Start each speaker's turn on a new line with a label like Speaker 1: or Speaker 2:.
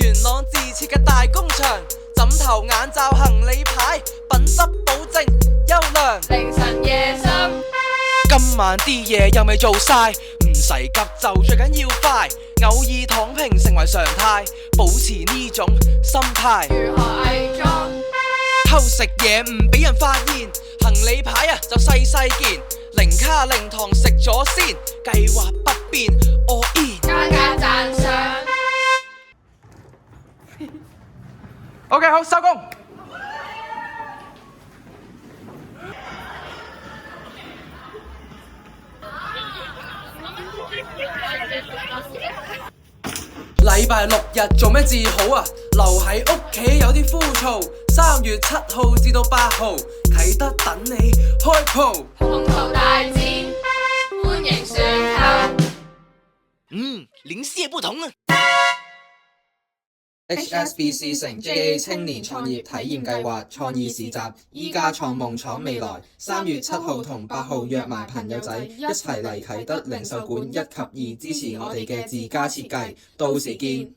Speaker 1: 元朗自設嘅大工場，枕頭、眼罩、行李牌，品質保證優良。
Speaker 2: 凌晨夜深，
Speaker 1: 今晚啲嘢又未做晒，唔使急就最緊要快，偶爾躺平成為常態，保持呢種心態。
Speaker 2: 如何偽裝？
Speaker 1: 偷食嘢唔俾人發現，行李牌啊就細細件，零卡零糖食咗先，計劃不變 all in。
Speaker 2: 加讚賞。
Speaker 1: OK， 好，收工。禮拜六日做咩至好啊？留喺屋企有啲枯燥。3月7號至到8號，啟德等你開鋪。
Speaker 2: 宏圖大展，歡迎選購。
Speaker 1: 領先不同啊！
Speaker 3: HSBC 成 JA 青年創業體驗計劃創意市集，依家創夢闖未來。3月7號同8號約埋朋友仔一齊嚟啟德零售館1及2支持我哋嘅自家設計，到時見。